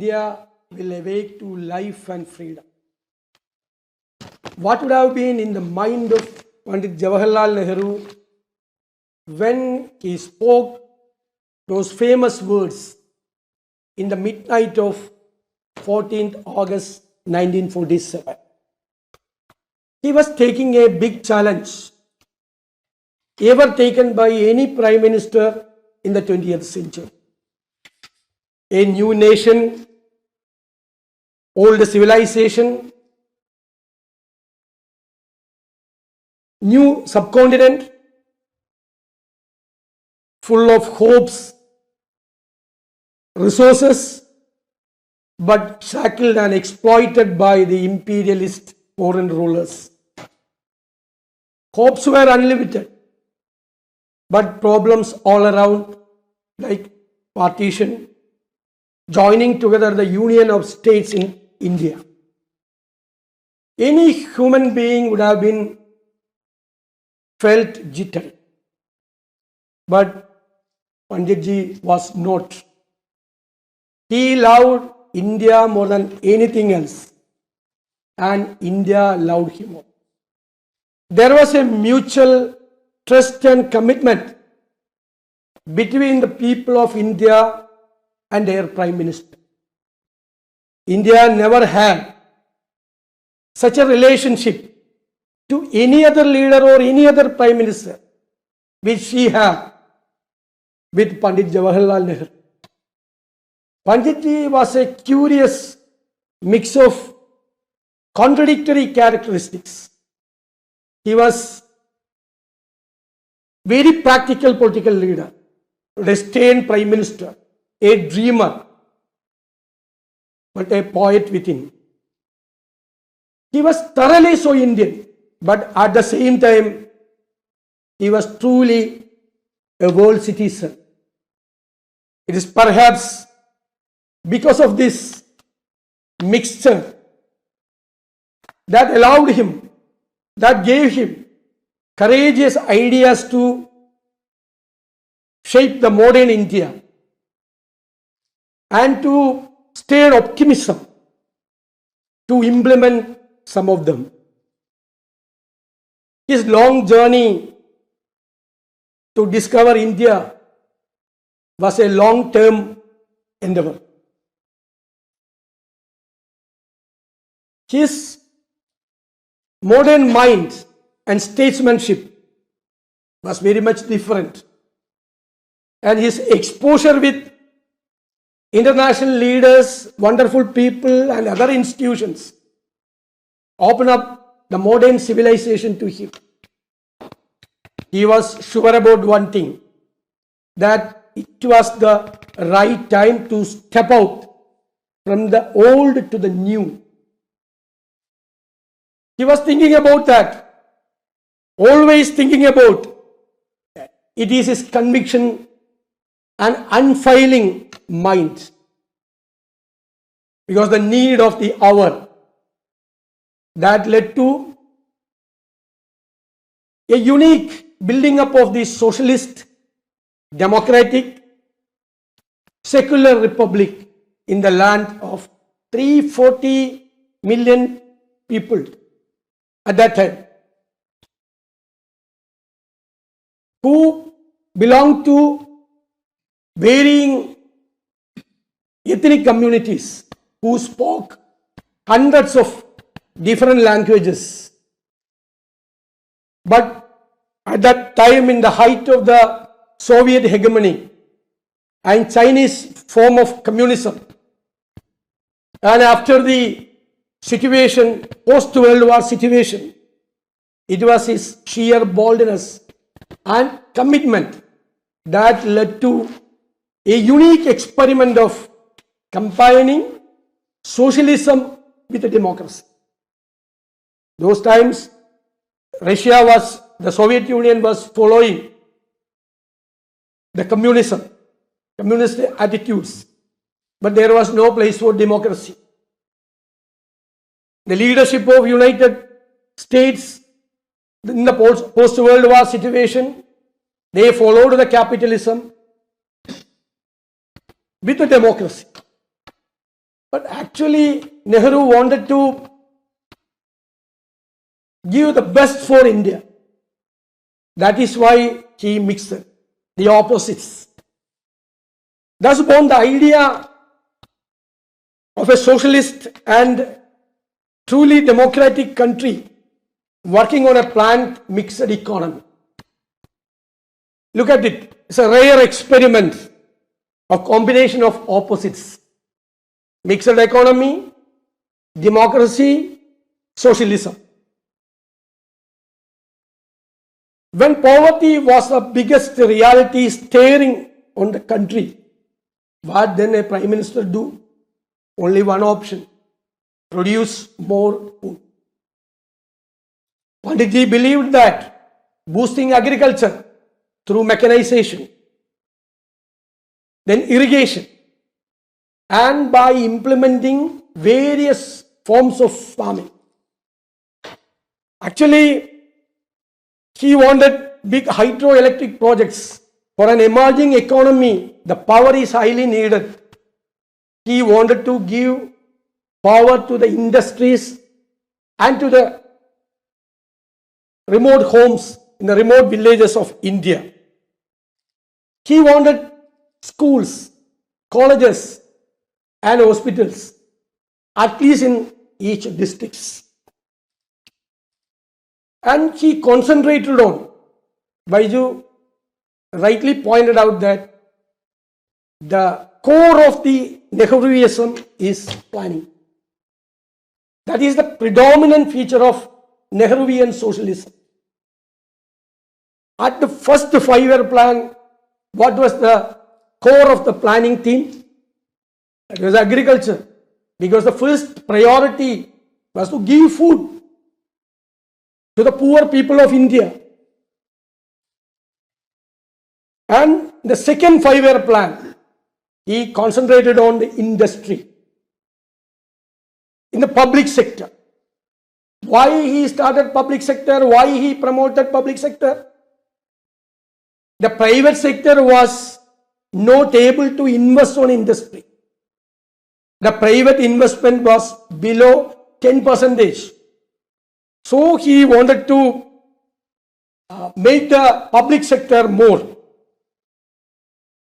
India will awake to life and freedom. What would have been in the mind of Pandit Jawaharlal Nehru when he spoke those famous words in the midnight of 14th August 1947? He was taking a big challenge ever taken by any prime minister in the 20th century. A new nation, old civilization, new subcontinent, full of hopes, resources, but shackled and exploited by the imperialist foreign rulers. Hopes were unlimited, but problems all around, like partition, joining together the union of states in India. Any human being would have been felt jittery. But Panditji was not. He loved India more than anything else, and India loved him more. There was a mutual trust and commitment between the people of India and their Prime Minister. India never had such a relationship to any other leader or any other Prime Minister which she had with Pandit Jawaharlal Nehru. Panditji was a curious mix of contradictory characteristics. He was very practical political leader, restrained Prime Minister, a dreamer, but a poet within. He was thoroughly so Indian, but at the same time, he was truly a world citizen. It is perhaps because of this mixture that allowed him, that gave him courageous ideas to shape the modern India and to stir optimism to implement some of them. His long journey to discover India was a long-term endeavor. His modern mind and statesmanship was very much different, and his exposure with international leaders, wonderful people and other institutions opened up the modern civilization to him. He was sure about one thing, that it was the right time to step out from the old to the new. He was thinking about that, always thinking about that. It is his conviction and unfailing mind, because the need of the hour that led to a unique building up of the socialist, democratic, secular republic in the land of 340 million people at that time, who belonged to varying ethnic communities, who spoke hundreds of different languages. But at that time, in the height of the Soviet hegemony and Chinese form of communism, and after the situation, post-World War situation, it was his sheer boldness and commitment that led to a unique experiment of combining socialism with democracy. Those times, the Soviet Union was following the communist attitudes, but there was no place for democracy. The leadership of United States in the post-World War situation, they followed the capitalism with the democracy. But actually, Nehru wanted to give the best for India. That is why he mixed the opposites. Thus born the idea of a socialist and truly democratic country working on a planned mixed economy. Look at it. It's a rare experiment of combination of opposites. Mixed economy, democracy, socialism. When poverty was the biggest reality staring on the country, what then a prime minister do? Only one option: produce more food. Panditji believed that boosting agriculture through mechanization, then irrigation, and by implementing various forms of farming. Actually, he wanted big hydroelectric projects. For an emerging economy, the power is highly needed. He wanted to give power to the industries and to the remote homes in the remote villages of India. He wanted schools, colleges, and hospitals, at least in each district. And he concentrated on, Baiju rightly pointed out that the core of the Nehruism is planning. That is the predominant feature of Nehruvian socialism. At the first 5-year plan, what was the core of the planning theme? It was agriculture, because the first priority was to give food to the poor people of India. And the second 5-year plan, he concentrated on the industry, in the public sector. Why he started public sector? Why he promoted public sector? The private sector was not able to invest on industry. The private investment was below 10%. So he wanted to make the public sector more.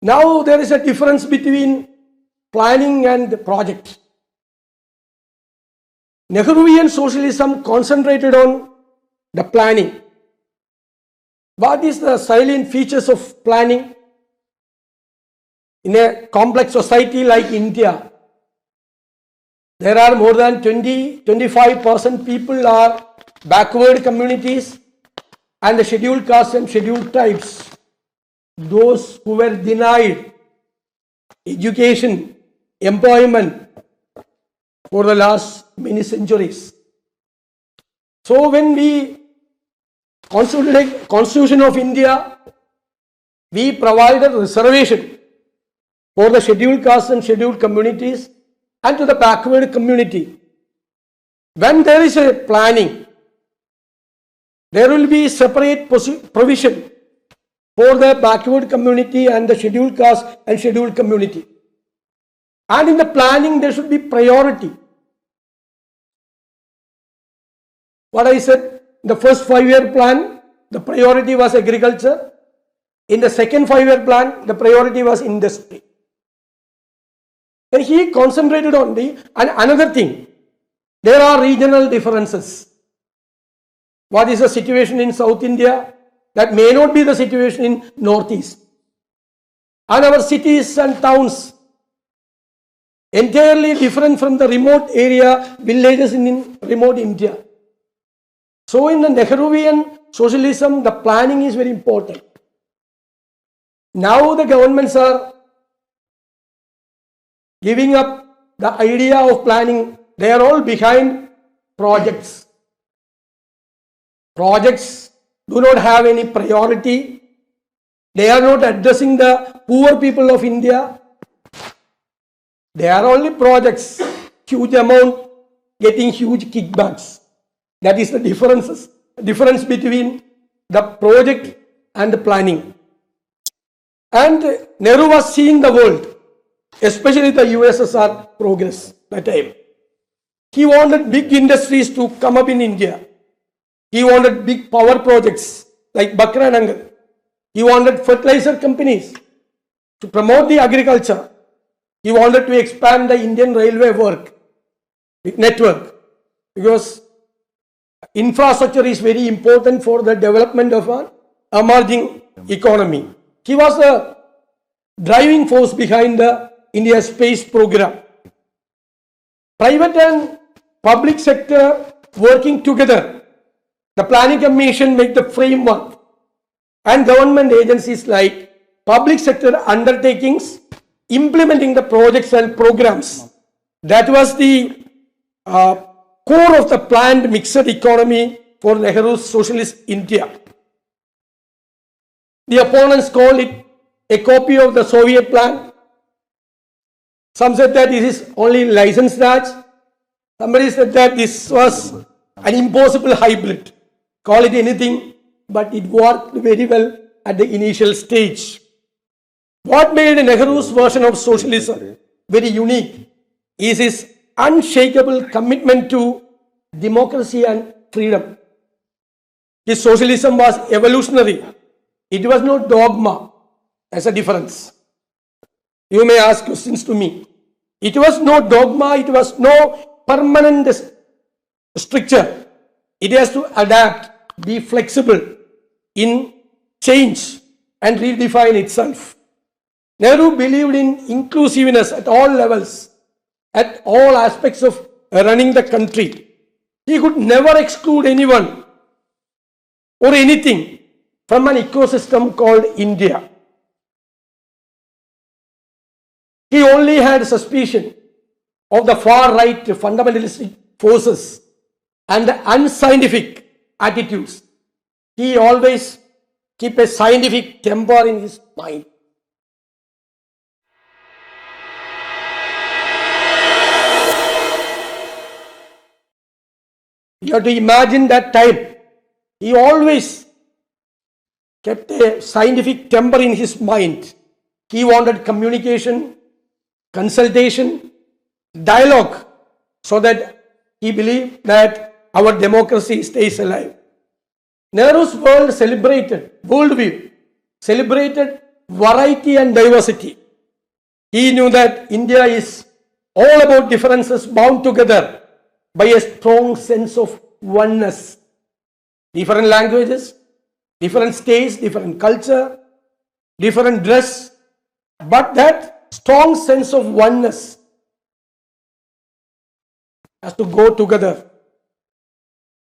Now there is a difference between planning and project. Nehruvian socialism concentrated on the planning. What is the salient features of planning? In a complex society like India, there are more than 20-25% people are backward communities and the scheduled castes and scheduled tribes. Those who were denied education, employment for the last many centuries. So when we consolidate Constitution of India, we provided reservation for the scheduled castes and scheduled communities and to the backward community. When there is a planning, there will be separate provision for the backward community and the scheduled caste and scheduled community. And in the planning, there should be priority. What I said, the first 5-year plan, the priority was agriculture. In the second 5-year plan, the priority was industry. Then he concentrated on and another thing, there are regional differences. What is the situation in South India? That may not be the situation in Northeast. And our cities and towns, entirely different from the remote area, villages in remote India. So in the Nehruvian socialism, the planning is very important. Now the governments are giving up the idea of planning. They are all behind projects. Projects do not have any priority. They are not addressing the poor people of India. They are only projects, huge amount, getting huge kickbacks. That is the difference between the project and the planning. And Nehru was seeing the world, especially the USSR progress. that time. He wanted big industries to come up in India. He wanted big power projects like Bakra Nangal. He wanted fertilizer companies to promote the agriculture. He wanted to expand the Indian railway network, because infrastructure is very important for the development of an emerging economy. He was the driving force behind the India space program. Private and public sector working together. The Planning Commission made the framework, and government agencies like public sector undertakings implementing the projects and programs. That was the core of the planned mixed economy for Nehru's socialist India. The opponents called it a copy of the Soviet plan. Some said that this is only license Raj. Somebody said that this was an impossible hybrid. Call it anything, but it worked very well at the initial stage. What made Nehru's version of socialism very unique is his unshakable commitment to democracy and freedom. His socialism was evolutionary. It was no dogma. There's a difference. You may ask questions to me. It was no dogma. It was no permanent structure. It has to adapt, be flexible in change and redefine itself. Nehru believed in inclusiveness at all levels, at all aspects of running the country. He could never exclude anyone or anything from an ecosystem called India. He only had suspicion of the far-right fundamentalistic forces and the unscientific attitudes. He always kept a scientific temper in his mind. You have to imagine that time. He always kept a scientific temper in his mind. He wanted communication, consultation, dialogue, so that he believed that our democracy stays alive. Nehru's worldview celebrated variety and diversity. He knew that India is all about differences bound together by a strong sense of oneness. Different languages, different states, different culture, different dress, but that strong sense of oneness has to go together.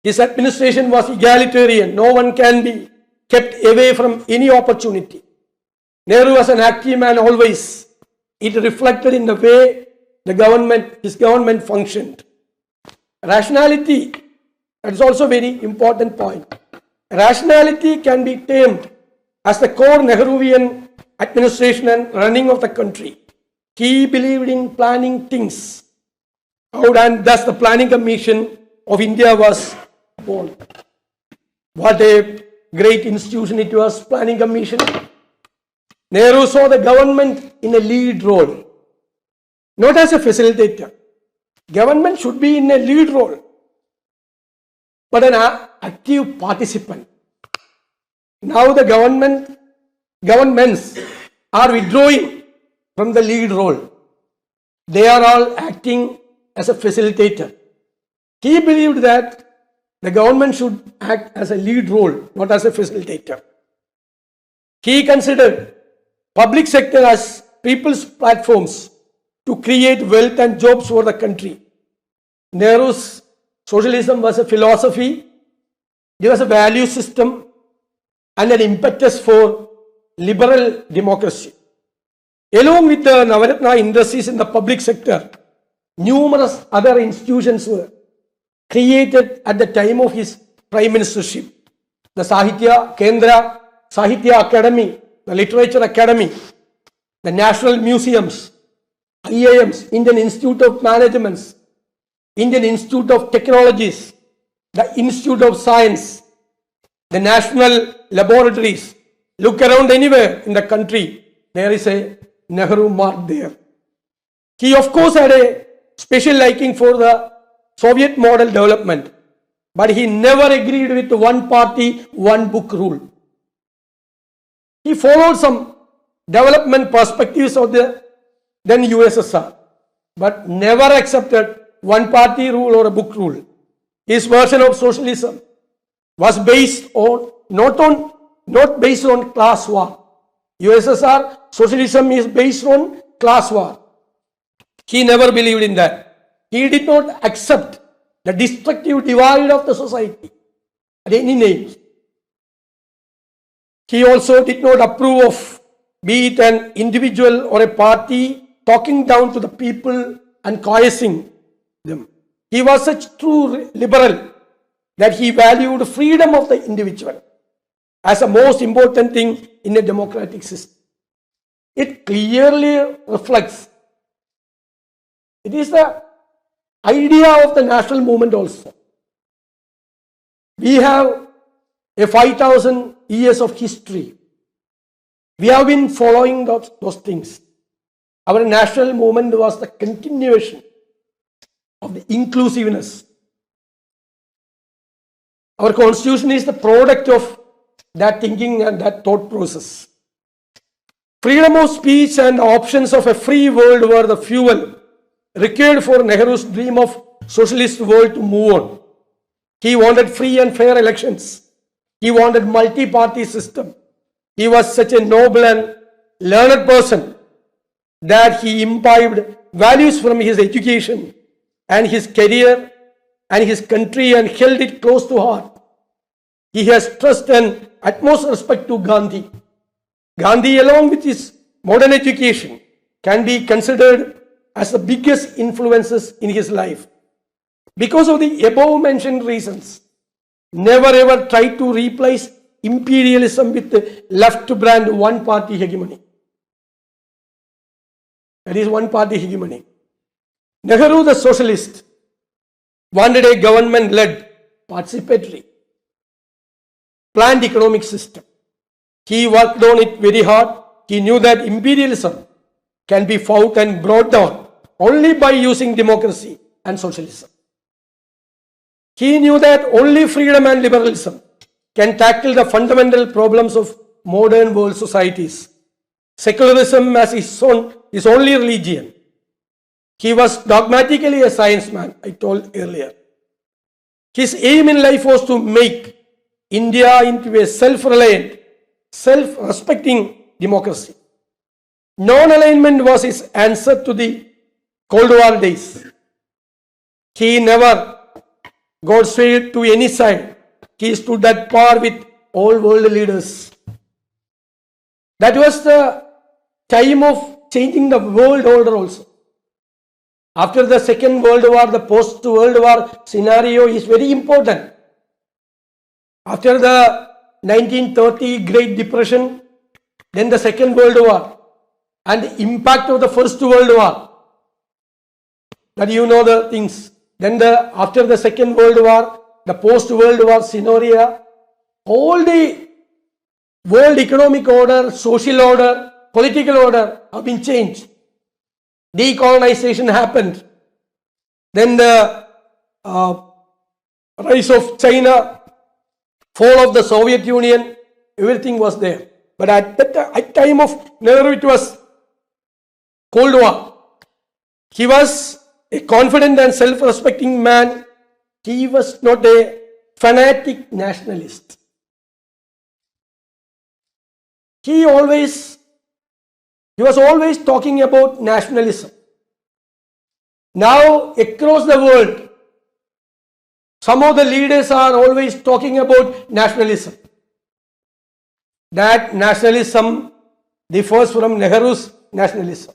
His administration was egalitarian. No one can be kept away from any opportunity. Nehru was an active man always. It reflected in the way his government functioned. Rationality, that is also a very important point. Rationality can be termed as the core Nehruvian administration and running of the country. He believed in planning things out, and thus the Planning Commission of India was born. What a great institution it was, Planning Commission. Nehru saw the government in a lead role, not as a facilitator. Government should be in a lead role, but an active participant. Now the governments are withdrawing from the lead role. They are all acting as a facilitator. He believed that the government should act as a lead role, not as a facilitator. He considered public sector as people's platforms to create wealth and jobs for the country. Nehru's socialism was a philosophy, it was a value system, and an impetus for liberal democracy. Along with the Navaratna industries in the public sector, numerous other institutions were created at the time of his prime ministership. The Sahitya Kendra, Sahitya Academy, the Literature Academy, the National Museums, IIMs, Indian Institute of Management, Indian Institute of Technologies, the Institute of Science, the national laboratories. Look around anywhere in the country, there is a Nehru mark there. He of course had a special liking for the Soviet model development, but he never agreed with one party, one book rule. He followed some development perspectives of the then USSR, but never accepted one party rule or a book rule. His version of socialism was based on not based on class war. USSR socialism is based on class war. He never believed in that. He did not accept the destructive divide of the society at any name. He also did not approve of, be it an individual or a party, talking down to the people and coercing them. He was such true liberal that he valued freedom of the individual as the most important thing in a democratic system. It clearly reflects. It is the idea of the national movement also. We have a 5,000 years of history. We have been following those things. Our national movement was the continuation of the inclusiveness. Our constitution is the product of that thinking and that thought process. Freedom of speech and the options of a free world were the fuel required for Nehru's dream of socialist world to move on. He wanted free and fair elections. He wanted multi-party system. He was such a noble and learned person that he imbibed values from his education and his career and his country and held it close to heart. He has trust and utmost respect to Gandhi. Gandhi, along with his modern education, can be considered as the biggest influences in his life. Because of the above mentioned reasons, never ever tried to replace imperialism with the left brand one party hegemony. That is one party hegemony. Nehru, the socialist, wanted a government-led, participatory, planned economic system. He worked on it very hard. He knew that imperialism can be fought and brought down only by using democracy and socialism. He knew that only freedom and liberalism can tackle the fundamental problems of modern world societies. Secularism as his only religion. He was dogmatically a science man, I told earlier. His aim in life was to make India into a self-reliant, self-respecting democracy. Non-alignment was his answer to the Cold War days. He never got swayed to any side. He stood at par with all world leaders. That was the time of changing the world order also. After the Second World War, the post-World War scenario is very important. After the 1930 Great Depression, then the Second World War, and the impact of the First World War, that you know the things. Then after the Second World War, the post-World War scenario, all the world economic order, social order, political order have been changed. Decolonization happened. Then the rise of China, fall of the Soviet Union, everything was there. But at the time of Nehru, it was Cold War. He was a confident and self-respecting man. He was not a fanatic nationalist. He was always talking about nationalism. Now, across the world, some of the leaders are always talking about nationalism. That nationalism differs from Nehru's nationalism.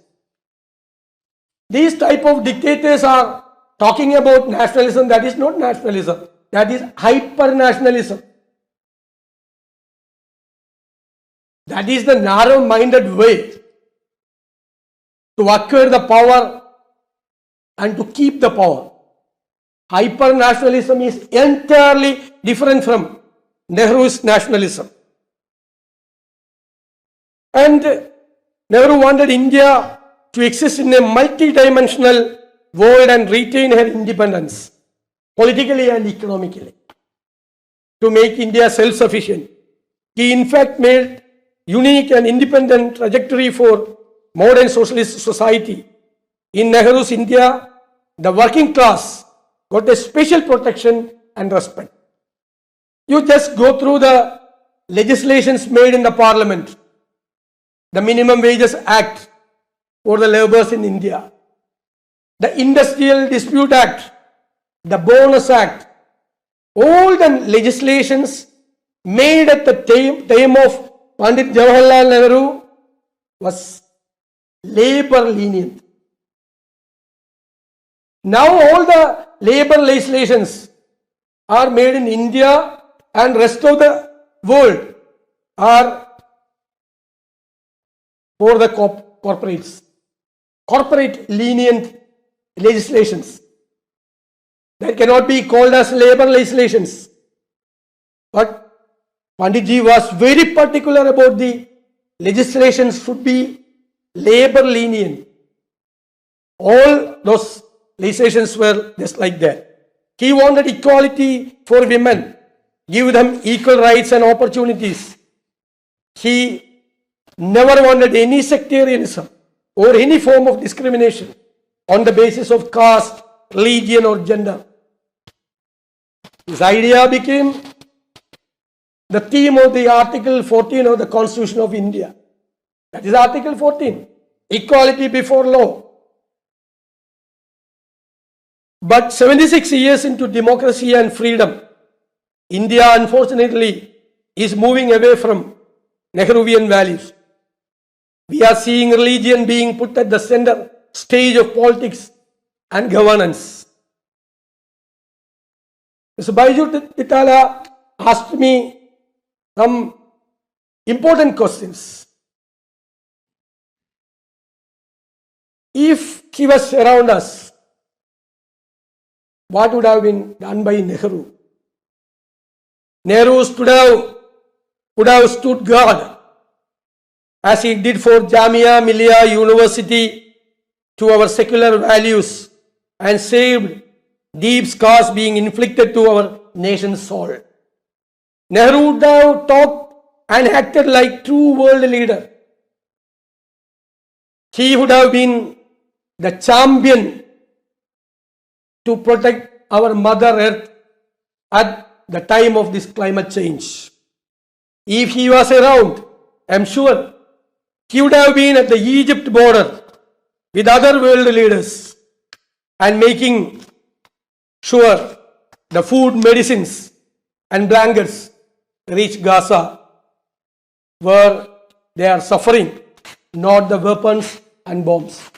These type of dictators are talking about nationalism. That is not nationalism. That is hyper-nationalism. That is the narrow-minded way to acquire the power and to keep the power. Hyper-nationalism is entirely different from Nehru's nationalism. And Nehru wanted India to exist in a multi-dimensional world and retain her independence politically and economically to make India self-sufficient. He in fact made unique and independent trajectory for modern socialist society. In Nehru's India, the working class got a special protection and respect. You just go through the legislations made in the parliament, the Minimum Wages Act for the laborers in India, the Industrial Dispute Act, the Bonus Act, all the legislations made at the time of Pandit Jawaharlal Nehru was labor lenient. Now all the labor legislations are made in India and rest of the world are for the corporates. Corporate lenient legislations that cannot be called as labor legislations. But Panditji was very particular about the legislations should be labor lenient. All those legislations were just like that. He wanted equality for women, give them equal rights and opportunities. He never wanted any sectarianism or any form of discrimination on the basis of caste, religion or gender. This idea became the theme of the Article 14 of the Constitution of India. That is Article 14, equality before law. But 76 years into democracy and freedom, India unfortunately is moving away from Nehruvian values. We are seeing religion being put at the center stage of politics and governance. Mr. Baiju Titala asked me some important questions. If he was around us, what would have been done by Nehru? Nehru would have stood guard as he did for Jamia Millia University to our secular values and saved deep scars being inflicted to our nation's soul. Nehru would have talked and acted like true world leader. He would have been the champion to protect our Mother Earth at the time of this climate change. If he was around, I am sure he would have been at the Egypt border with other world leaders and making sure the food, medicines and blankets reach Gaza where they are suffering, not the weapons and bombs.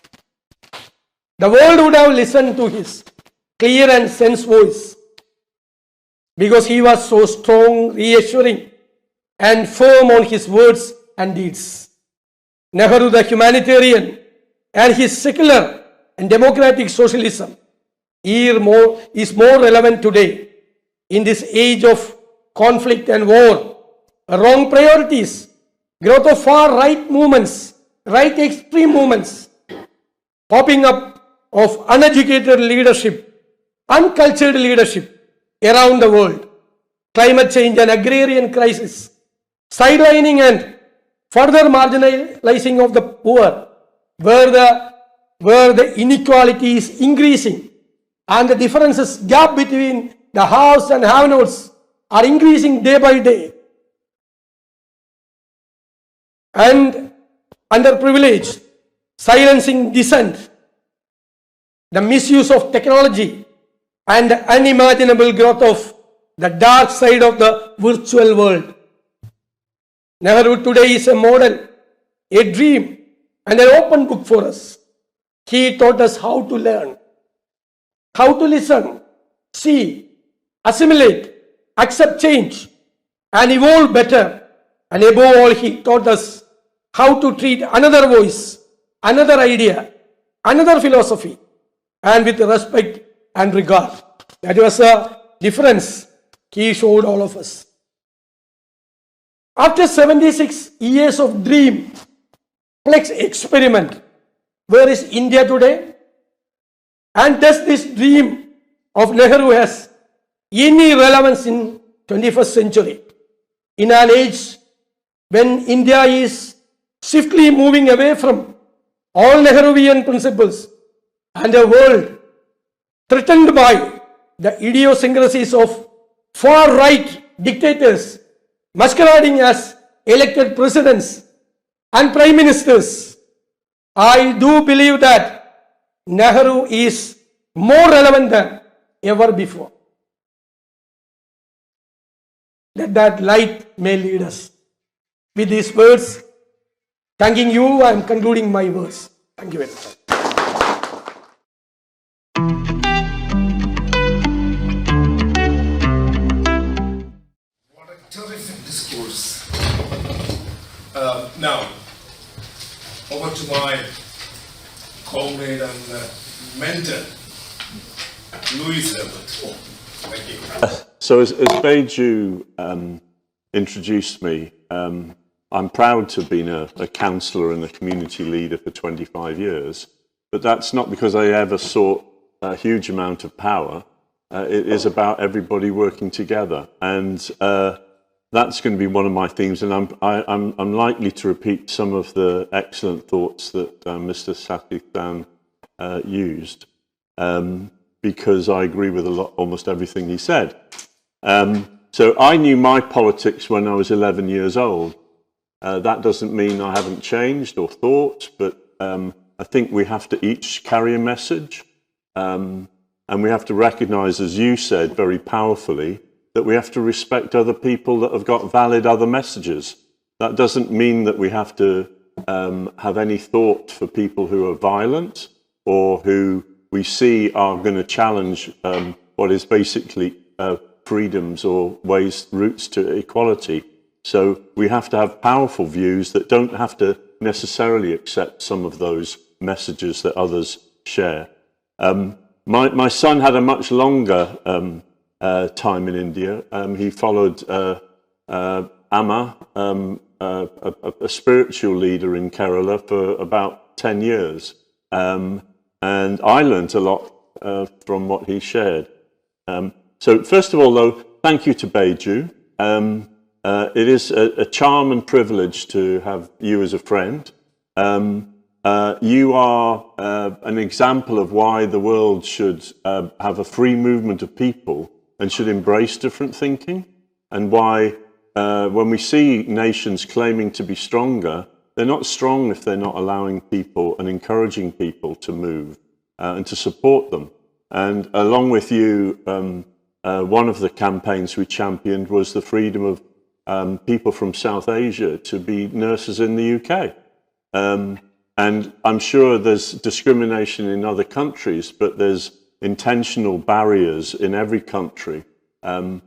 The world would have listened to his clear and sense voice because he was so strong, reassuring and firm on his words and deeds. Nehru the humanitarian and his secular and democratic socialism is more relevant today in this age of conflict and war, wrong priorities, growth of far-right movements, right extreme movements, popping up of uneducated leadership, uncultured leadership around the world, climate change and agrarian crisis, sidelining and further marginalizing of the poor, where the inequality is increasing and the differences, gap between the haves and have-nots are increasing day by day. And underprivileged, silencing dissent, the misuse of technology and the unimaginable growth of the dark side of the virtual world. Nehru today is a model, a dream and an open book for us. He taught us how to learn, how to listen, see, assimilate, accept change and evolve better. And above all, he taught us how to treat another voice, another idea, another philosophy and with respect and regard. That was a difference he showed all of us. After 76 years of dream, plex experiment, where is India today? And does this dream of Nehru has any relevance in 21st century? In an age when India is swiftly moving away from all Nehruvian principles and a world threatened by the idiosyncrasies of far-right dictators masquerading as elected presidents and prime ministers, I do believe that Nehru is more relevant than ever before. Let that light may lead us. With these words, thanking you, I am concluding my words. Thank you very much. What a terrific discourse. Now, over to my comrade and mentor, Louis Herbert. Thank you. So as Beju introduced me, I'm proud to have been a councillor and a community leader for 25 years, but that's not because I ever sought a huge amount of power. It is about everybody working together, and that's going to be one of my themes, and I'm likely to repeat some of the excellent thoughts that Mr. Satheesan used, because I agree with almost everything he said. So I knew my politics when I was 11 years old. That doesn't mean I haven't changed or thought, but I think we have to each carry a message, and we have to recognise, as you said very powerfully, that we have to respect other people that have got valid other messages. That doesn't mean that we have to have any thought for people who are violent or who we see are going to challenge what is basically freedoms or routes to equality. So we have to have powerful views that don't have to necessarily accept some of those messages that others share. My son had a much longer time in India. He followed Amma, a spiritual leader in Kerala, for about 10 years. And I learnt a lot from what he shared. So first of all, though, thank you to Beju. It is a charm and privilege to have you as a friend. You are an example of why the world should have a free movement of people and should embrace different thinking, and why when we see nations claiming to be stronger, they're not strong if they're not allowing people and encouraging people to move and to support them. And along with you, one of the campaigns we championed was the freedom of people from South Asia to be nurses in the UK. And I'm sure there's discrimination in other countries, but there's intentional barriers in every country. When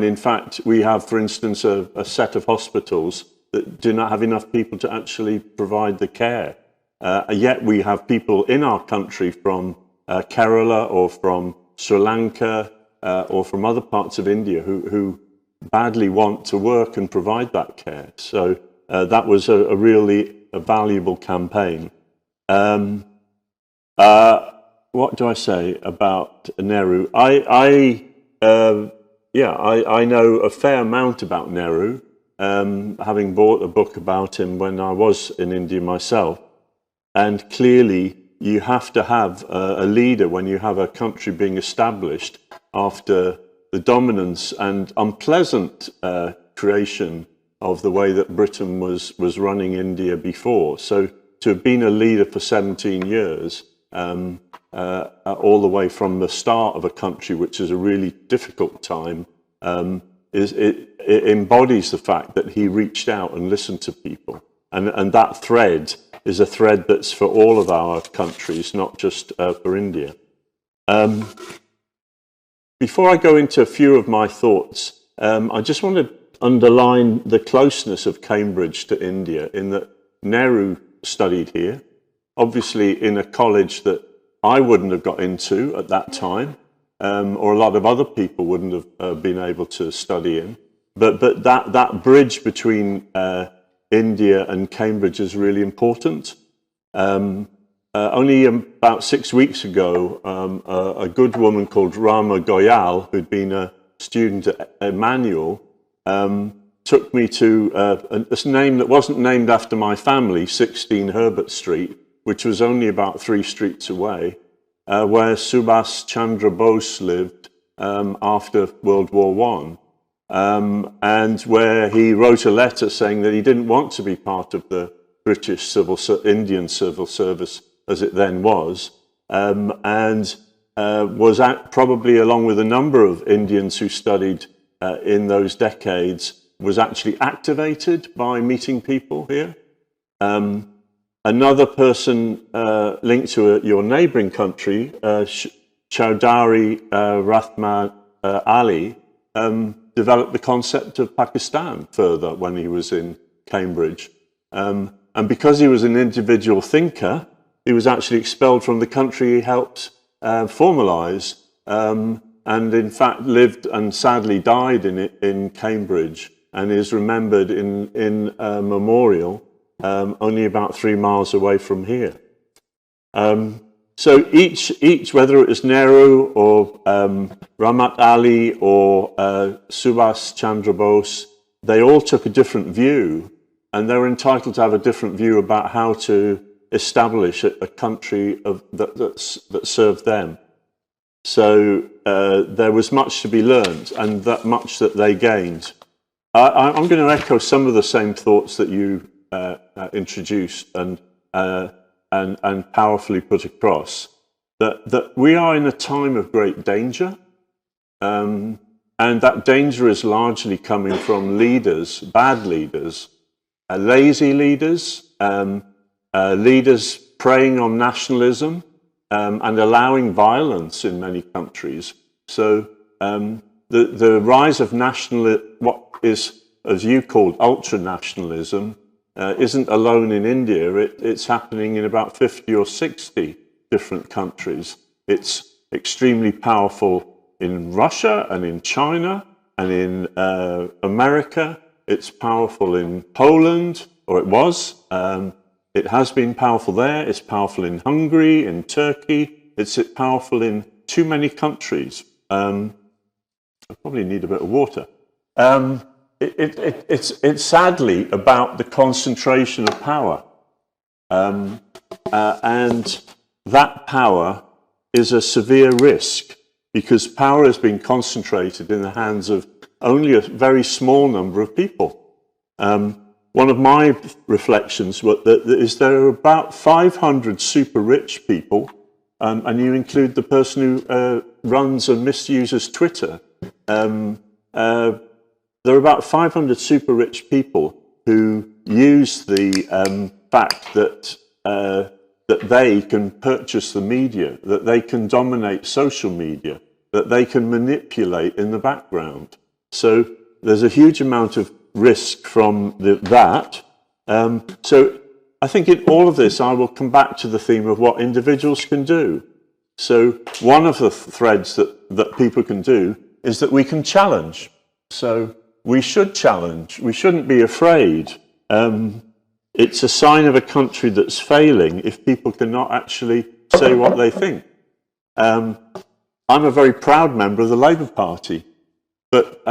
in fact we have, for instance, a set of hospitals that do not have enough people to actually provide the care. Yet we have people in our country from Kerala or from Sri Lanka or from other parts of India who badly want to work and provide that care. So that was a really valuable campaign. What do I say about Nehru? I know a fair amount about Nehru, having bought a book about him when I was in India myself. And clearly, you have to have a leader when you have a country being established after the dominance and unpleasant creation of the way that Britain was running India before. So to have been a leader for 17 years, all the way from the start of a country, which is a really difficult time, it embodies the fact that he reached out and listened to people. And that thread is a thread that's for all of our countries, not just for India. Before I go into a few of my thoughts, I just want to underline the closeness of Cambridge to India, in that Nehru studied here, obviously in a college that I wouldn't have got into at that time, or a lot of other people wouldn't have been able to study in. But that bridge between India and Cambridge is really important. only about 6 weeks ago, a good woman called Rama Goyal, who'd been a student at Emmanuel, took me to a name that wasn't named after my family, 16 Herbert Street, which was only about 3 streets away, where Subhas Chandra Bose lived after World War I, and where he wrote a letter saying that he didn't want to be part of the British Indian civil service as it then was, and was probably, along with a number of Indians who studied in those decades, was actually activated by meeting people here. Another person linked to your neighbouring country, Chaudhary Rahman Ali, developed the concept of Pakistan further when he was in Cambridge. And because he was an individual thinker, he was actually expelled from the country he helped formalise, and in fact lived and sadly died in Cambridge, and is remembered in a memorial only about 3 miles away from here. So each, whether it was Nehru or Ramat Ali or Subhas Chandra Bose, they all took a different view, and they were entitled to have a different view about how to establish a country that served them. So there was much to be learned, and that much that they gained. I'm going to echo some of the same thoughts that you introduced and powerfully put across. That we are in a time of great danger, and that danger is largely coming from leaders, bad leaders, lazy leaders, leaders preying on nationalism and allowing violence in many countries. So the rise of what is, as you called, ultra-nationalism, isn't alone in India. It's happening in about 50 or 60 different countries. It's extremely powerful in Russia and in China and in America. It's powerful in Poland, or it was. It has been powerful there. It's powerful in Hungary, in Turkey. It's powerful in too many countries. I probably need a bit of water. It's sadly about the concentration of power. And that power is a severe risk, because power has been concentrated in the hands of only a very small number of people. One of my reflections is there are about 500 super rich people, and you include the person who runs and misuses Twitter. There are about 500 super rich people who use the fact that they can purchase the media, that they can dominate social media, that they can manipulate in the background. So there's a huge amount of risk from that. So I think in all of this, I will come back to the theme of what individuals can do. So one of the threads that people can do is that we can challenge. So we should challenge. We shouldn't be afraid. It's a sign of a country that's failing if people cannot actually say what they think. I'm a very proud member of the Labour Party, but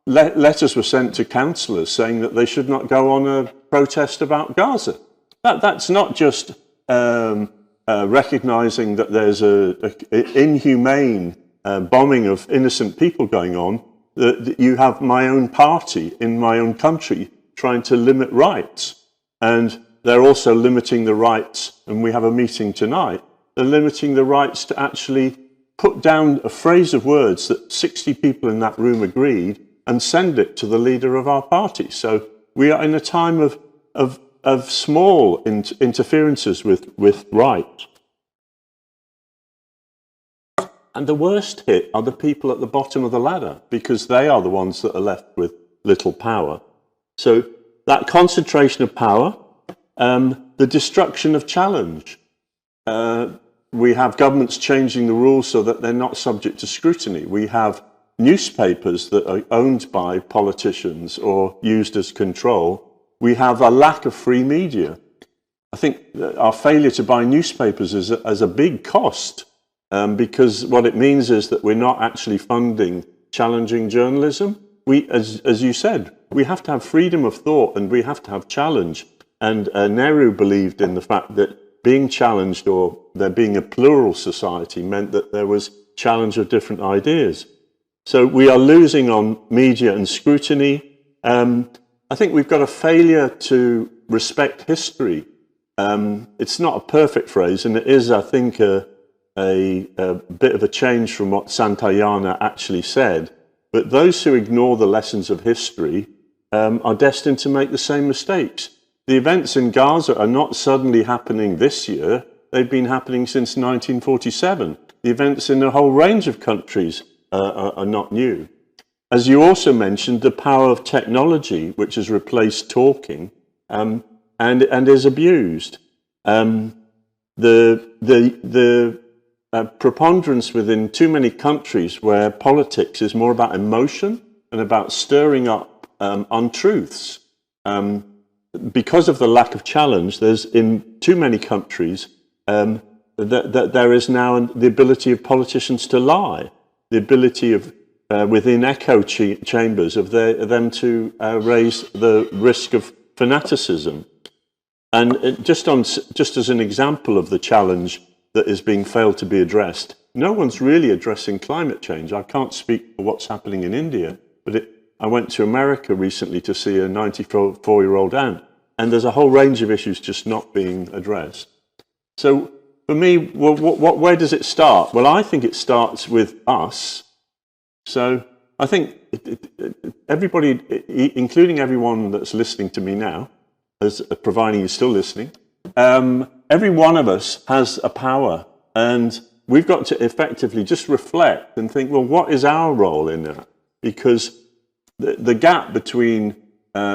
letters were sent to councillors saying that they should not go on a protest about Gaza. That's not just recognising that there's an inhumane bombing of innocent people going on. That you have my own party in my own country trying to limit rights, and they're also limiting the rights, and we have a meeting tonight, they're limiting the rights to actually put down a phrase of words that 60 people in that room agreed and send it to the leader of our party. So we are in a time of small interferences with right. And the worst hit are the people at the bottom of the ladder, because they are the ones that are left with little power. So that concentration of power, the destruction of challenge. We have governments changing the rules so that they're not subject to scrutiny. We have newspapers that are owned by politicians or used as control. We have a lack of free media. I think that our failure to buy newspapers is a big cost, because what it means is that we're not actually funding challenging journalism. We, as you said, we have to have freedom of thought and we have to have challenge. And Nehru believed in the fact that being challenged, or there being a plural society, meant that there was challenge of different ideas. So we are losing on media and scrutiny. I think we've got a failure to respect history. It's not a perfect phrase, and it is, I think, a bit of a change from what Santayana actually said. But those who ignore the lessons of history are destined to make the same mistakes. The events in Gaza are not suddenly happening this year. They've been happening since 1947. The events in a whole range of countries are not new. As you also mentioned, the power of technology, which has replaced talking, and is abused. The preponderance within too many countries where politics is more about emotion and about stirring up untruths. Because of the lack of challenge, there's in too many countries that there is now the ability of politicians to lie, the ability of within echo chambers of them to raise the risk of fanaticism. And just as an example of the challenge that is being failed to be addressed, no one's really addressing climate change. I can't speak for what's happening in India, but I went to America recently to see a 94-year-old aunt, and there's a whole range of issues just not being addressed. So for me, where does it start? Well, I think it starts with us. So I think everybody, including everyone that's listening to me now, providing you're still listening, every one of us has a power, and we've got to effectively just reflect and think, well, what is our role in that? Because the gap between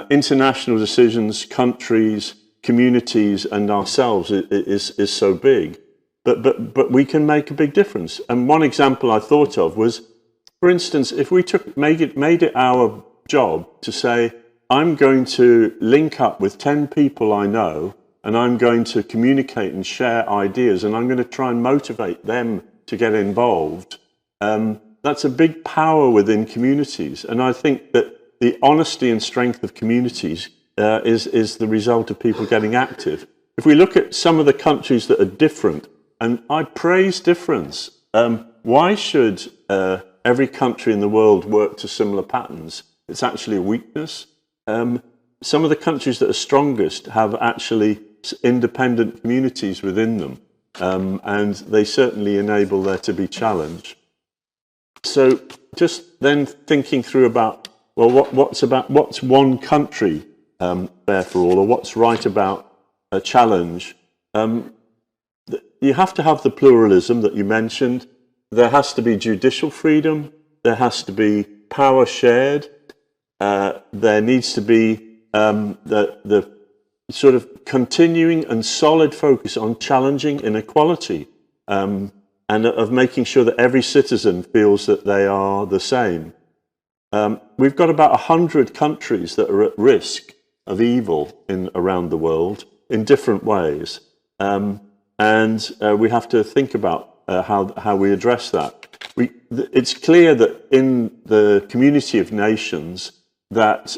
international decisions, countries, communities, and ourselves is so big. But we can make a big difference. And one example I thought of was, for instance, if we made it our job to say, I'm going to link up with 10 people I know, and I'm going to communicate and share ideas, and I'm going to try and motivate them to get involved. That's a big power within communities. And I think that the honesty and strength of communities is the result of people getting active. If we look at some of the countries that are different, and I praise difference, why should every country in the world work to similar patterns? It's actually a weakness. Some of the countries that are strongest have actually independent communities within them, and they certainly enable there to be challenge. So just then thinking through about, well, what's one country fair for all, or what's right about a challenge? You have to have the pluralism that you mentioned. There has to be judicial freedom. There has to be power shared. There needs to be the sort of continuing and solid focus on challenging inequality, and of making sure that every citizen feels that they are the same. We've got about 100 countries that are at risk of evil around the world in different ways, and we have to think about how we address that. It's clear that in the community of nations that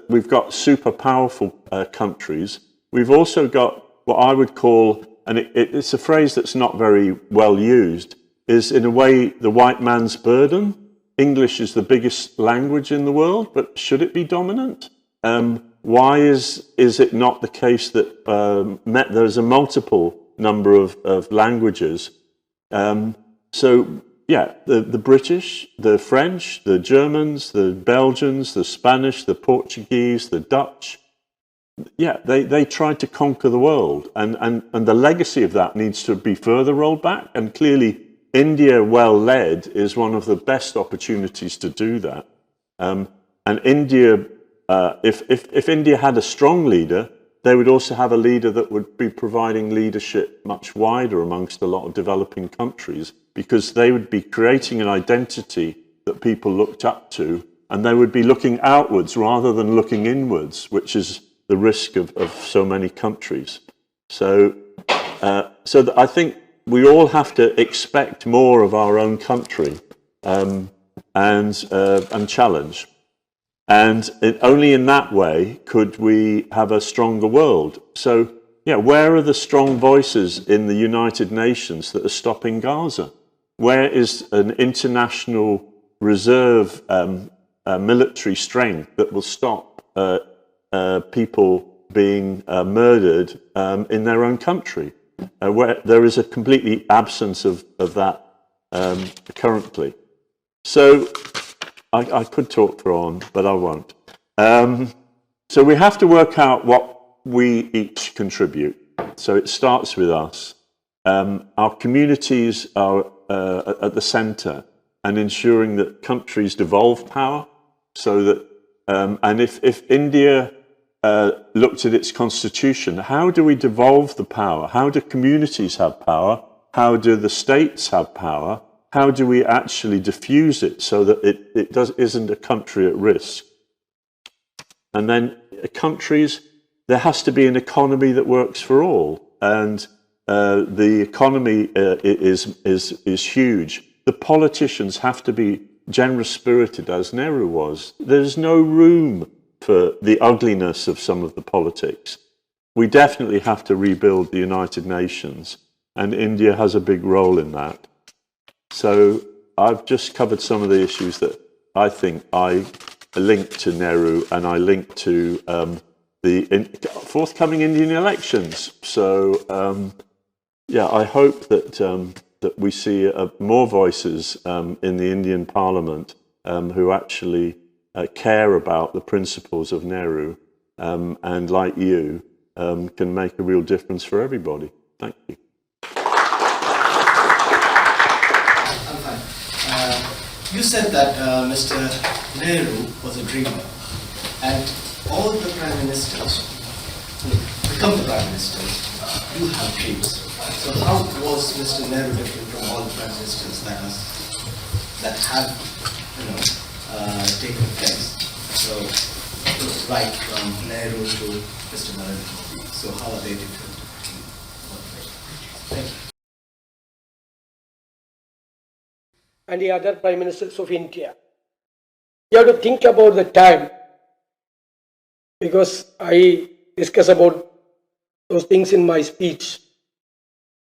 we've got super powerful countries. We've also got what I would call, and it's a phrase that's not very well used, is in a way the white man's burden. English is the biggest language in the world, but should it be dominant? Why is it not the case that there's a multiple number of languages? So yeah, the British, the French, the Germans, the Belgians, the Spanish, the Portuguese, the Dutch, yeah, they tried to conquer the world, and the legacy of that needs to be further rolled back. And clearly, India, well led, is one of the best opportunities to do that. And India, if India had a strong leader, they would also have a leader that would be providing leadership much wider amongst a lot of developing countries, because they would be creating an identity that people looked up to, and they would be looking outwards rather than looking inwards, which is the risk of so many countries. So I think we all have to expect more of our own country and challenge. And only in that way could we have a stronger world. So, yeah, where are the strong voices in the United Nations that are stopping Gaza? Where is an international reserve military strength that will stop people being murdered in their own country? Where there is a completely absence of that currently. So I could talk for on, but I won't. So we have to work out what we each contribute. So it starts with us. Our communities are at the centre, and ensuring that countries devolve power, so that and if India looked at its constitution, how do we devolve the power? How do communities have power? How do the states have power? How do we actually diffuse it so that it isn't a country at risk? And then countries, there has to be an economy that works for all, and the economy is huge. The politicians have to be generous-spirited, as Nehru was. There's no room for the ugliness of some of the politics. We definitely have to rebuild the United Nations, and India has a big role in that. So I've just covered some of the issues that I think I link to Nehru, and I link to the forthcoming Indian elections. So yeah, I hope that we see more voices in the Indian Parliament who actually care about the principles of Nehru, and like you, can make a real difference for everybody. Thank you. I'm fine. You said that Mr. Nehru was a dreamer, and all the prime ministers who become the prime ministers do have dreams. So how was Mr. Nehru different from all the prime ministers that have taken place? So right from Nehru to Mr. Narendra Modi. So how are they different? Thank you. And the other prime ministers of India. You have to think about the time, because I discuss about those things in my speech.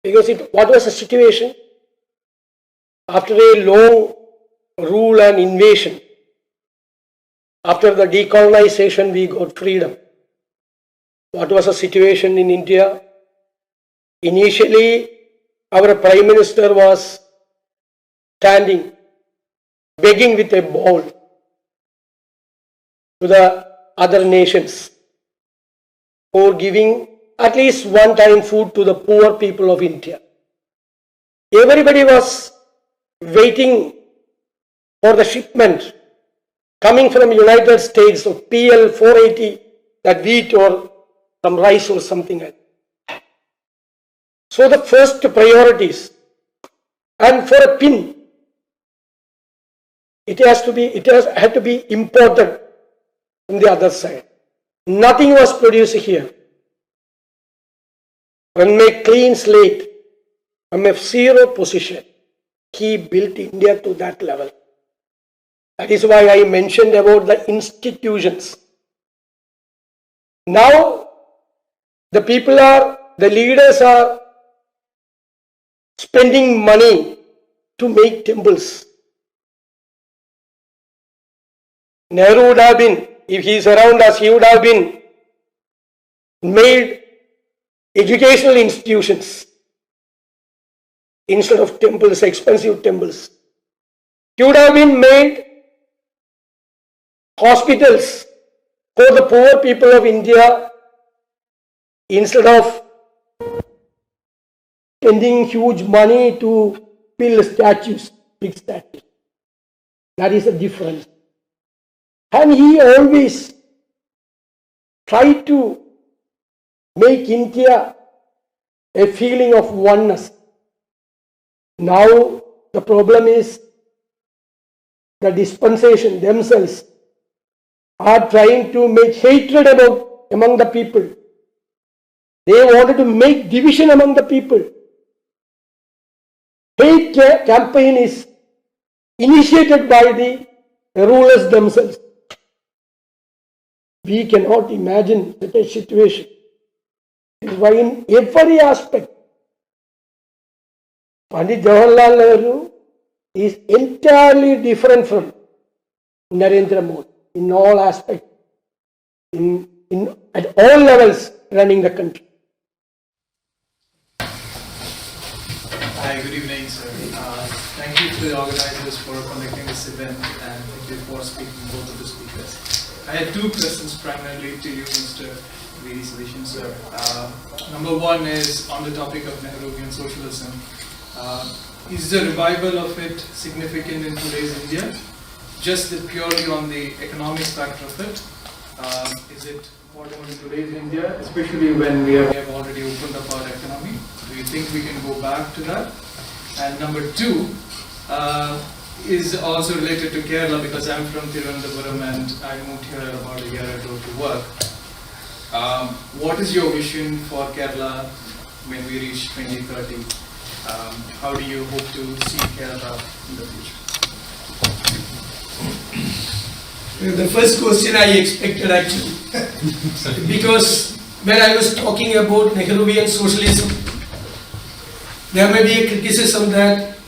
Because what was the situation? After a long rule and invasion, after the decolonization, we got freedom. What was the situation in India? Initially, our Prime Minister was standing, begging with a bowl to the other nations for giving at least one time food to the poor people of India. Everybody was waiting for the shipment coming from United States of PL 480, that wheat or some rice or something like that. So the first priorities, and for a pin, it had to be imported from the other side. Nothing was produced here. From a clean slate, from a zero position, he built India to that level. That is why I mentioned about the institutions. Now, the leaders are spending money to make temples. Nehru would have been, if he is around us, he would have been made educational institutions instead of temples, expensive temples. He would have been made hospitals for the poor people of India instead of spending huge money to build statues, big statues. That is the difference. And he always tried to make India a feeling of oneness. Now the problem is the dispensation themselves are trying to make hatred about among the people. They wanted to make division among the people. Hate campaign is initiated by the rulers themselves. We cannot imagine such a situation. This is why in every aspect, Pandit Jawaharlal Nehru is entirely different from Narendra Modi in all aspects, at all levels running the country. Hi, good evening, sir. Thank you to the organizers for conducting this event and thank you for speaking both of the speakers. I had two questions primarily to you, Mr. V. Satheesan, sir. Number one is on the topic of Nehruvian socialism. Is the revival of it significant in today's India? Just purely on the economic factor of it? Is it important in today's India, especially when we have already opened up our economy? Do you think we can go back to that? And number two is also related to Kerala because I'm from Thiruvananthapuram and I moved here about a year ago to work. What is your vision for Kerala when we reach 2030? How do you hope to see Kerala in the future? The first question I expected actually, because when I was talking about Nehruvian socialism, there may be a criticism that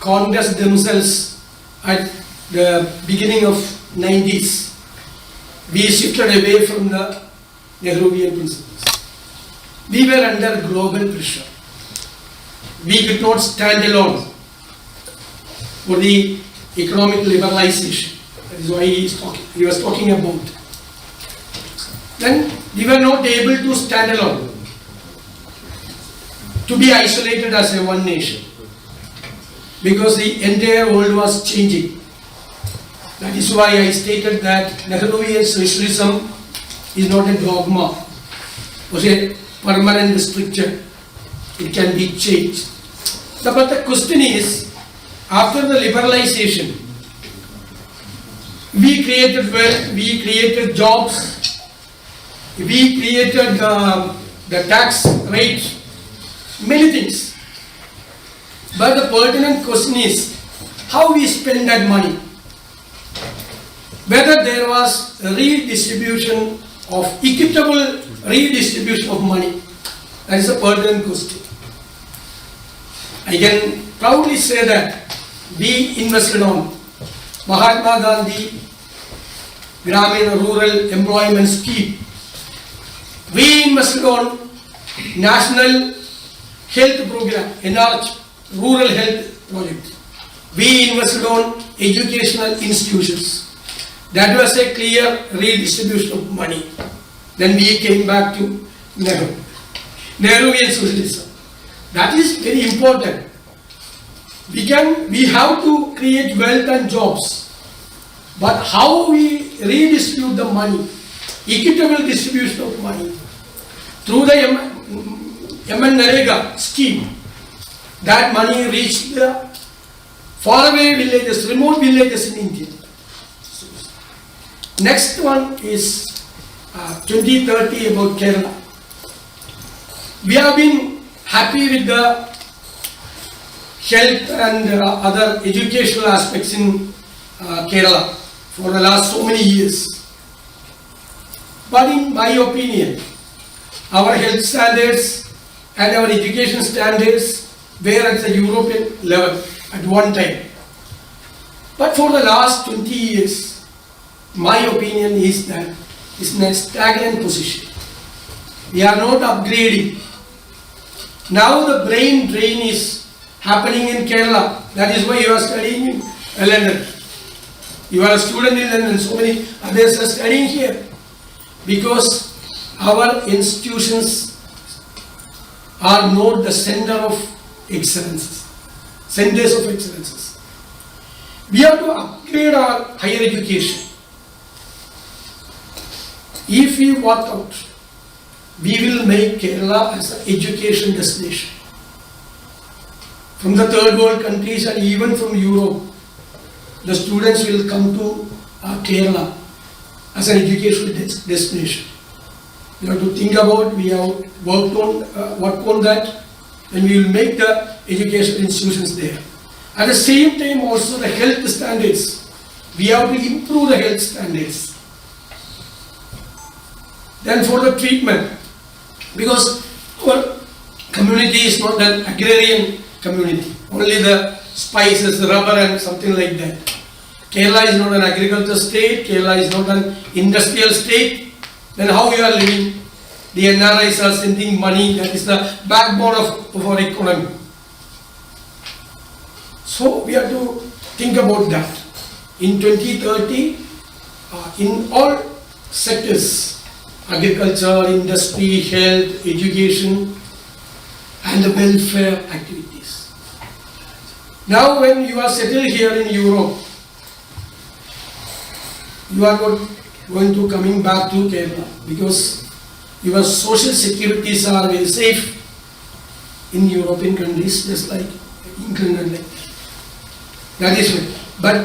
Congress themselves at the beginning of 90s, we shifted away from the Nehruvian principles. We were under global pressure. We could not stand alone for the economic liberalization. That is why he was talking about. Then we were not able to stand alone, to be isolated as a one nation, because the entire world was changing. That is why I stated that Nehruvian socialism is not a dogma, or a permanent stricture. It can be changed. But the question is, after the liberalization, we created wealth, we created jobs, we created the tax rate, many things. But the pertinent question is, how we spend that money? Whether there was a redistribution of equitable redistribution of money. That is a pertinent question. I can proudly say that we invested on Mahatma Gandhi Gramin Rural Employment Scheme. We invested on National Health Program, NRH, Rural Health Project. We invested on educational institutions. That was a clear redistribution of money. Then we came back to Nehruvian socialism. That is very important. We have to create wealth and jobs, but how we redistribute the money, equitable distribution of money, through the MNREGA scheme, that money reached the faraway villages, remote villages in India. Next one is 2030 about Kerala. We have been happy with the health and other educational aspects in Kerala for the last so many years. But in my opinion, our health standards and our education standards were at the European level at one time. But for the last 20 years, my opinion is that it's in a stagnant position. We are not upgrading. Now the brain drain is happening in Kerala. That is why you are studying in London. You are a student in London, so many others are studying here. Because our institutions are not the center of excellences, centers of excellences. We have to upgrade our higher education. If we work out, we will make Kerala as an education destination. From the third world countries and even from Europe, the students will come to Kerala as an educational destination. We have to think about, we have worked on that, and we will make the education institutions there. At the same time also the health standards, we have to improve the health standards. Then for the treatment, because our community is not an agrarian community, only the spices, the rubber and something like that. Kerala is not an agricultural state, Kerala is not an industrial state. Then how we are living? The NRIs are sending money, that is the backbone of our economy. So we have to think about that. In 2030, in all sectors, agriculture, industry, health, education, and the welfare activities. Now when you are settled here in Europe, you are not going to coming back to Kerala because your social securities are very safe in European countries, just like England and like that. That is it. But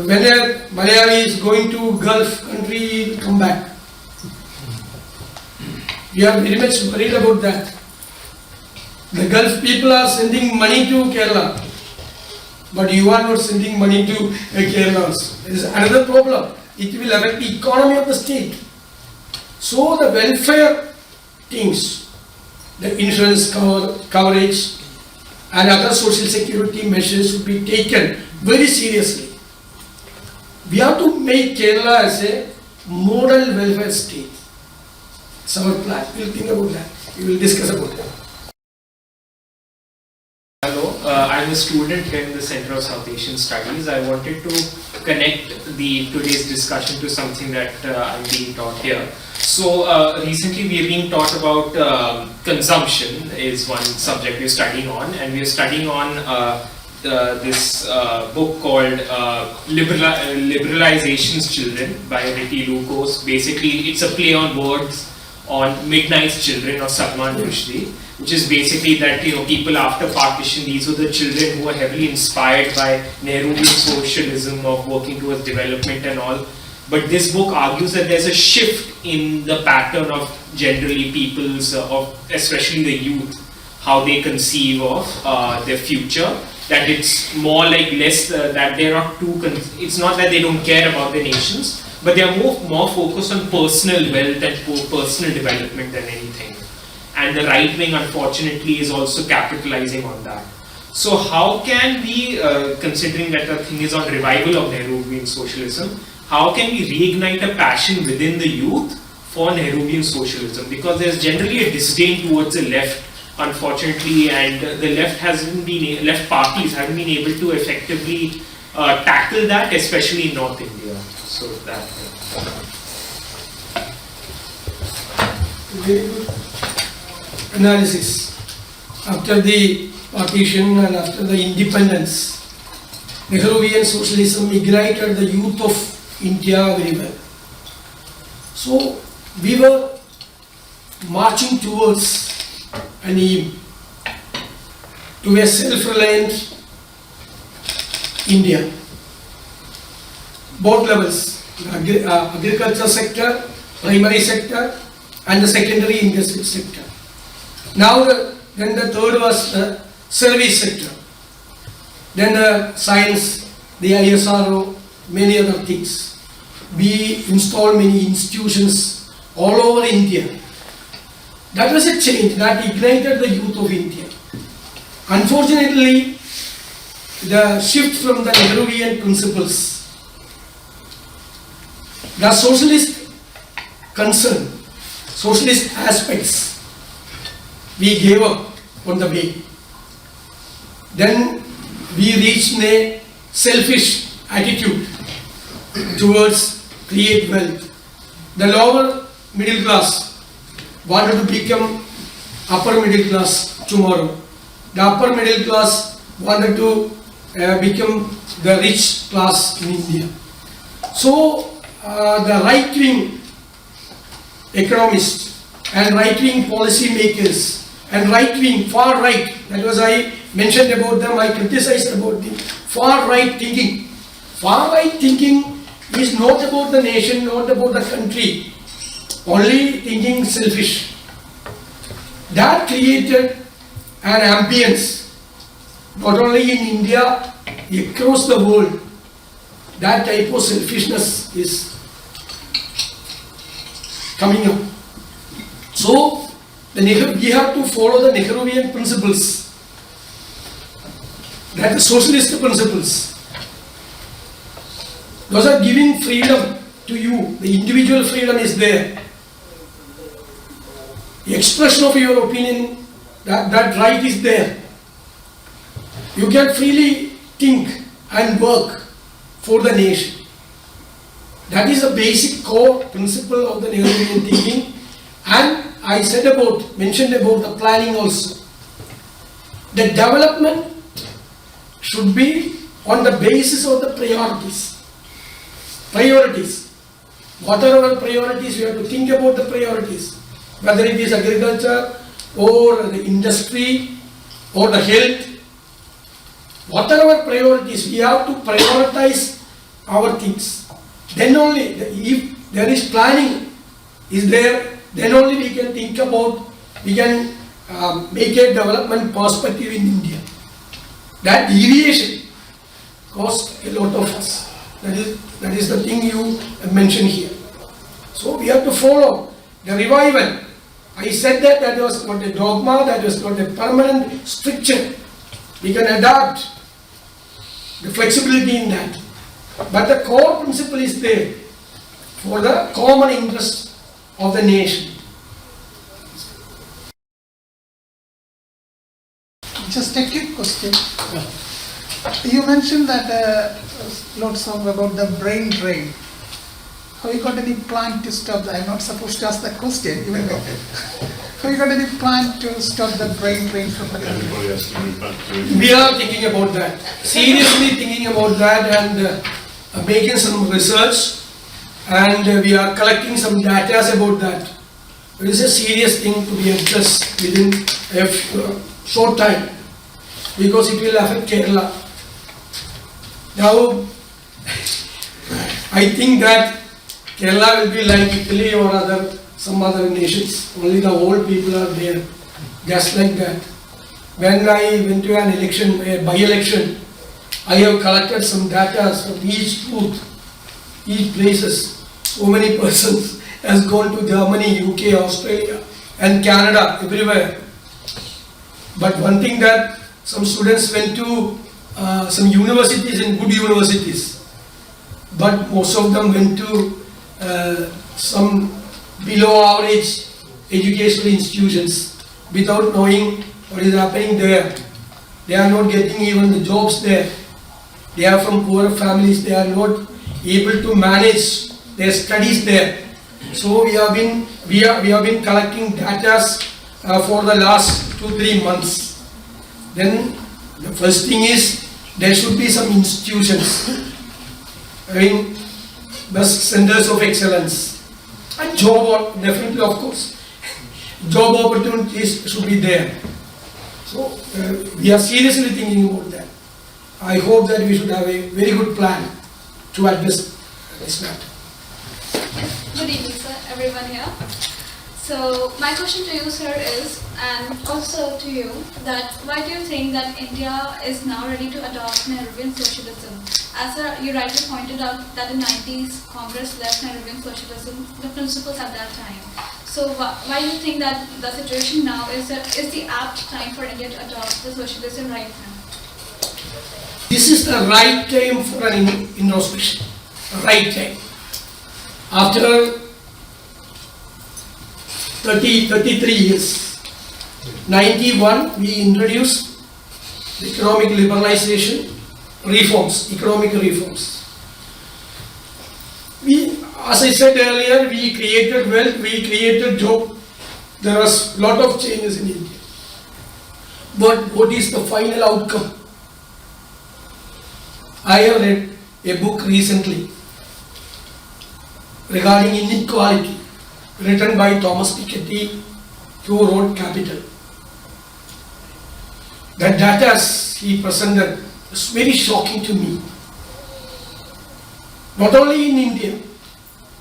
when a Malayali is going to Gulf country, he will come back. We are very much worried about that. The Gulf people are sending money to Kerala, but you are not sending money to Kerala. There is another problem. It will affect the economy of the state. So the welfare things, the insurance coverage and other social security measures should be taken very seriously. We have to make Kerala as a model welfare state. It's our plan. We will think about that. We will discuss about that. Hello, I'm a student here in the Center of South Asian Studies. I wanted to connect today's discussion to something that I'm being taught here. So recently we are being taught about consumption is one subject we're studying on, and we're studying on this book called Liberalization's Children by Ritti Lucas. Basically it's a play on words on Midnight's Children of Salman Rushdie, which is basically that, you know, people after partition, these were the children who were heavily inspired by Nehruvian socialism of working towards development and all. But this book argues that there's a shift in the pattern of generally people's, especially the youth, how they conceive of their future. That it's more like less that they're not too. It's not that they don't care about the nations, but they are more focused on personal wealth and personal development than anything. And the right wing, unfortunately, is also capitalizing on that. So how can we, considering that the thing is on revival of Nehruvian socialism, how can we reignite a passion within the youth for Nehruvian socialism? Because there's generally a disdain towards the left, unfortunately, and the left parties haven't been able to effectively tackle that, especially in North India. So that. Very good analysis. After the partition and after the independence, Nehruvian socialism ignited the youth of India very well. So we were marching towards an aim to a self-reliant India. Both levels, the agriculture sector, primary sector, and the secondary industrial sector. Now then the third was the service sector. Then the science, the ISRO, many other things. We installed many institutions all over India. That was a change that ignited the youth of India. Unfortunately, the shift from the Nehruvian principles, the socialist concern, socialist aspects, we gave up on the way. Then we reached a selfish attitude towards create wealth. The lower middle class wanted to become upper middle class tomorrow. The upper middle class wanted to become the rich class in India. So the right-wing economists and right-wing policy makers and right-wing, far right, that was I mentioned about them, I criticized about the far right thinking. Far right thinking is not about the nation, not about the country. only thinking selfish. That created an ambience, not only in India, across the world. That type of selfishness is coming up. So, we have to follow the Nehruvian principles. That is socialist principles. Those are giving freedom to you. The individual freedom is there. The expression of your opinion, that right is there. You can freely think and work for the nation. That is a basic core principle of the Nehruvian thinking. And I mentioned about the planning also. The development should be on the basis of the priorities. Priorities. What are our priorities? You have to think about the priorities. Whether it is agriculture or the industry or the health. What are our priorities? We have to prioritize our things. Then only, if there is planning, is there, then only we can think about, we can make a development perspective in India. That deviation costs a lot of us. That is the thing you mentioned here. So we have to follow the revival. I said that was not a dogma, that was not a permanent stricture. We can adapt the flexibility in that. But the core principle is there for the common interest of the nation. Just a quick question. You mentioned that lots of about the brain drain. Have you got any plan to stop that? I'm not supposed to ask that question, even though. Have you got any plan to stop the brain drain from the country? Everybody has to move back to We are thinking about that, seriously thinking about that, and making some research, and we are collecting some data about that. It is a serious thing to be addressed within a short time, because it will affect Kerala. Now, I think that Kerala will be like Italy or some other nations. Only the old people are there, just like that. When I went to an election, a by-election, I have collected some data from each booth, each places. So many persons has gone to Germany, UK, Australia, and Canada, everywhere. But one thing that some students went to some universities and good universities, but most of them went to some below average educational institutions without knowing what is happening there. They are not getting even the jobs there. They are from poor families. They are not able to manage their studies there. So we have been collecting data for the last 2-3 months. Then the first thing is there should be some institutions, best centers of excellence, and job, definitely, of course, job opportunities should be there. So we are seriously thinking about that. I hope that we should have a very good plan to address this matter. Good evening, sir, everyone here. So my question to you, sir, is, and also to you, that why do you think that India is now ready to adopt Nehruvian socialism? As you rightly pointed out that in the 90s, Congress left Nehruvian socialism, the principles at that time. So why do you think that the situation now is the apt time for India to adopt the socialism right now? This is the right time for an introspection. Right time. After 33 years, 91, we introduced the economic liberalization reforms, economic reforms. As I said earlier, we created wealth, we created job. There was a lot of changes in India. But what is the final outcome? I have read a book recently regarding inequality, written by Thomas Piketty, who wrote Capital. The data he presented was very shocking to me. Not only in India,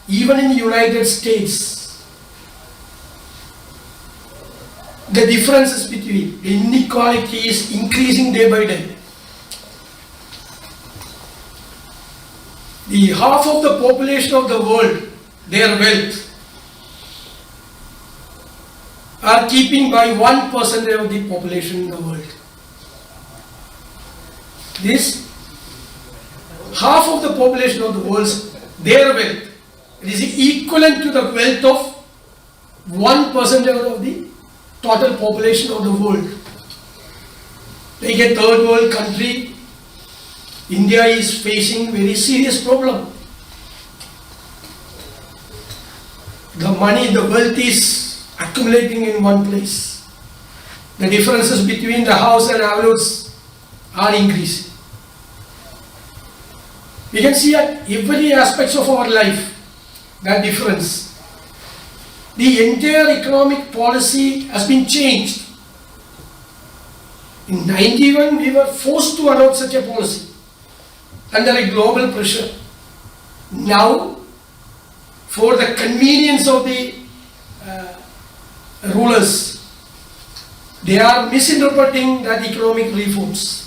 even in the United States, the differences between the inequality is increasing day by day. The half of the population of the world, their wealth, are keeping by 1% of the population in the world. This half of the population of the world's their wealth, it is equivalent to the wealth of 1% of the total population of the world. Like a third world country, India is facing very serious problem. The money, the wealth is accumulating in one place. The differences between the house and avenues are increasing. We can see at every aspects of our life that difference. The entire economic policy has been changed. In 91, we were forced to adopt such a policy under a global pressure. Now, for the convenience of the rulers, they are misinterpreting that economic reforms.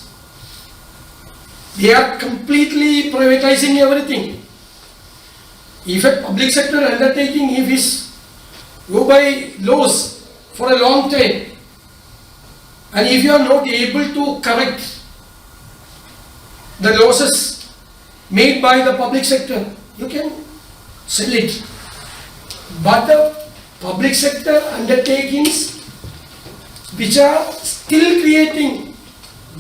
They are completely privatizing everything. If a public sector undertaking, if is go by laws for a long time, and if you are not able to correct the losses made by the public sector, you can sell it. But the public sector undertakings which are still creating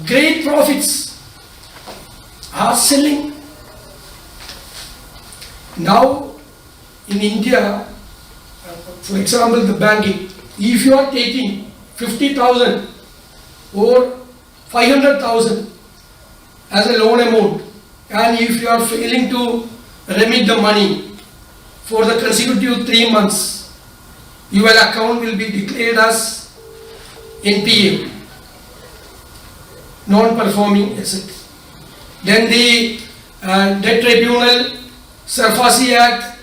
great profits are selling. Now in India, for example, the banking, if you are taking 50,000 or 500,000 as a loan amount, and if you are failing to remit the money for the consecutive 3 months, your account will be declared as NPA, non-performing asset. Then the debt tribunal, Surface Act,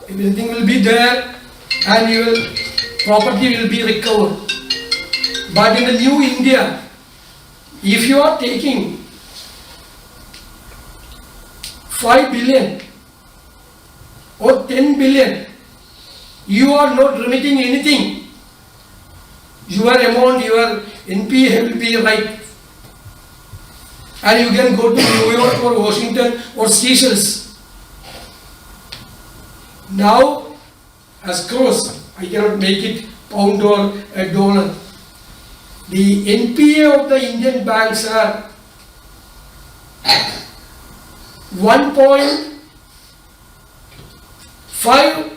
everything will be there and your property will be recovered. But in the new India, if you are taking 5 billion or 10 billion, you are not remitting anything. Your amount, your NPA will be right. And you can go to New York or Washington or Seychelles. Now, as gross, I cannot make it pound or a dollar. The NPA of the Indian banks are 1.5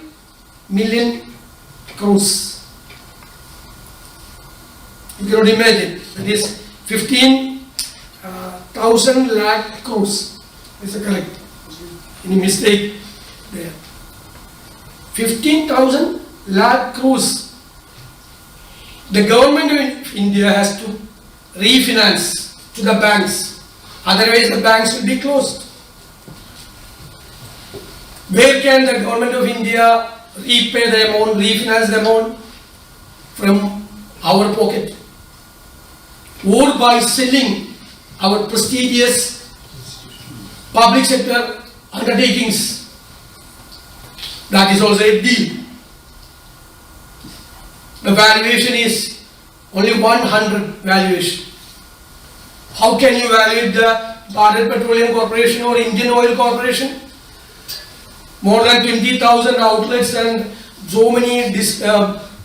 million crores. You cannot imagine. That is 15,000 lakh crores. Is it correct? Any mistake there? 15,000 lakh crores. The government of India has to refinance to the banks. Otherwise, the banks will be closed. Where can the government of India repay the amount, refinance the amount? From our pocket. Or by selling our prestigious public sector undertakings. That is also a deal. The valuation is only 100 valuation. How can you evaluate the Bharat Petroleum Corporation or Indian Oil Corporation? More than 20,000 outlets and so many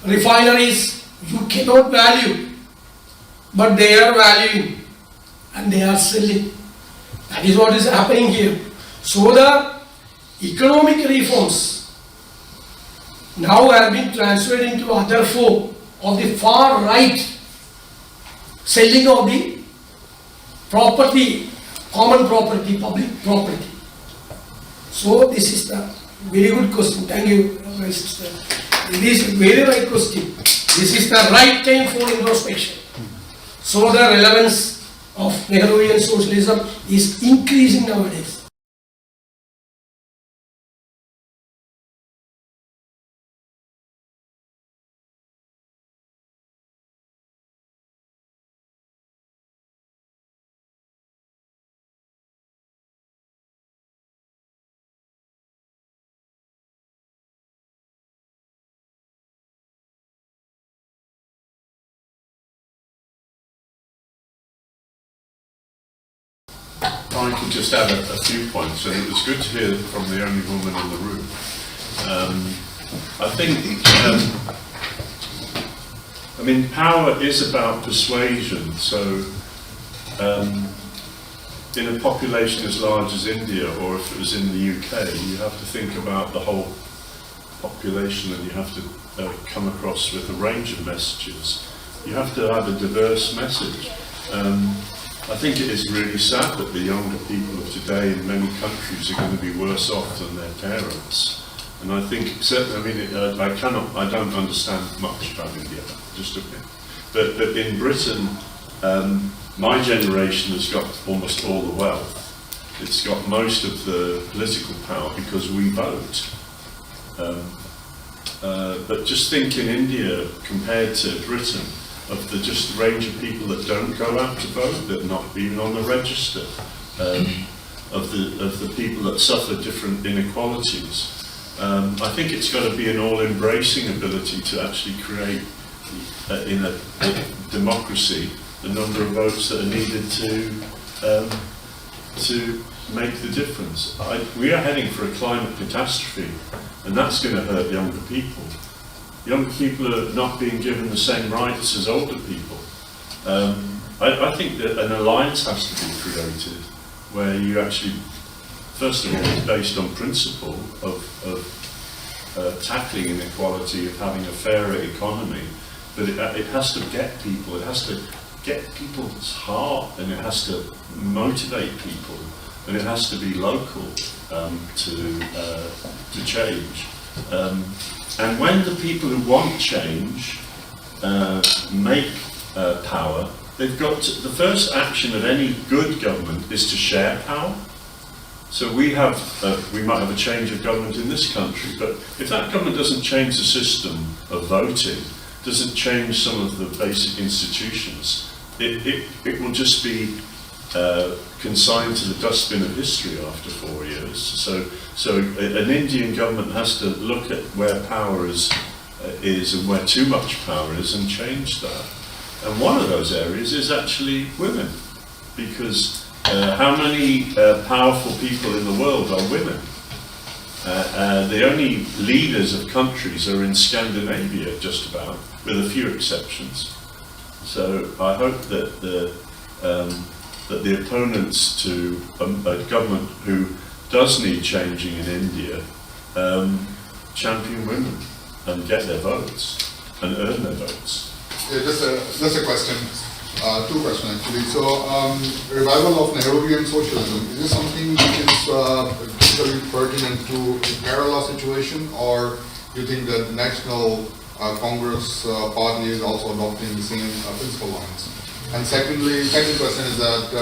refineries, you cannot value. But they are valuing and they are selling. That is what is happening here. So the economic reforms now have been transferred into other form of the far right selling of the property, common property, public property. So this is the very good question. Thank you, my sister. It is a very right question. This is the right time for introspection. So the relevance of Nehruvian socialism is increasing nowadays. I could just add a few points, and it was good to hear from the only woman in the room. I think, I mean, power is about persuasion. So, in a population as large as India, or if it was in the UK, you have to think about the whole population, and you have to come across with a range of messages. You have to have a diverse message. I think it is really sad that the younger people of today in many countries are going to be worse off than their parents. And I think certainly, I mean, I don't understand much about India, just a bit. But in Britain, my generation has got almost all the wealth. It's got most of the political power because we vote. But just think in India compared to Britain, of the just range of people that don't go out to vote, that are not even on the register, of the people that suffer different inequalities. I think it's got to be an all-embracing ability to actually create, in a democracy, the number of votes that are needed to make the difference. We are heading for a climate catastrophe, and that's going to hurt younger people. Younger people are not being given the same rights as older people. I think that an alliance has to be created where you actually, first of all, it's based on principle of tackling inequality, of having a fairer economy, but it has to get people, it has to get people's heart, and it has to motivate people, and it has to be local to change. And when the people who want change make power, they've got to, the first action of any good government is to share power. So we might have a change of government in this country, but if that government doesn't change the system of voting, doesn't change some of the basic institutions, it will just be consigned to the dustbin of history after 4 years. So an Indian government has to look at where power is and where too much power is and change that. And one of those areas is actually women, because how many powerful people in the world are women? The only leaders of countries are in Scandinavia, just about, with a few exceptions. So I hope that the opponents to a government who does need changing in India champion women and get their votes and earn their votes. Yeah, just a question, two questions actually. So, revival of Nehruvian socialism, is this something which is particularly pertinent to the Kerala situation, or do you think that National Congress party is also adopting the same principle lines? And secondly, second question is that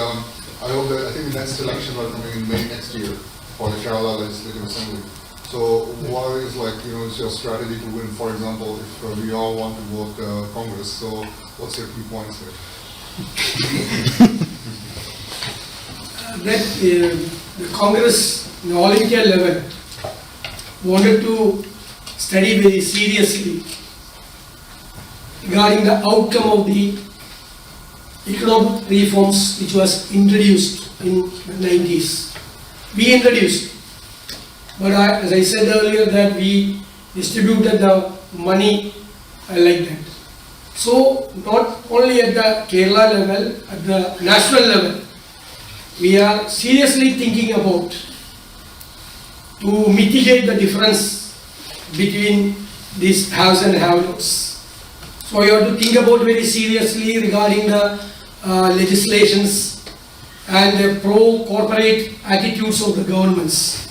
I think the next elections are coming in May next year for the Kerala Legislative Assembly. So what is is your strategy to win? For example, if we all want to vote Congress, so what's your key points there? The Congress, in all India level, wanted to study very seriously regarding the outcome of the economic reforms which was introduced in the 90s. We introduced, but as I said earlier, that we distributed the money like that. So not only at the Kerala level, at the national level, we are seriously thinking about to mitigate the difference between these haves and have-nots. So you have to think about very seriously regarding the legislations and the pro-corporate attitudes of the governments.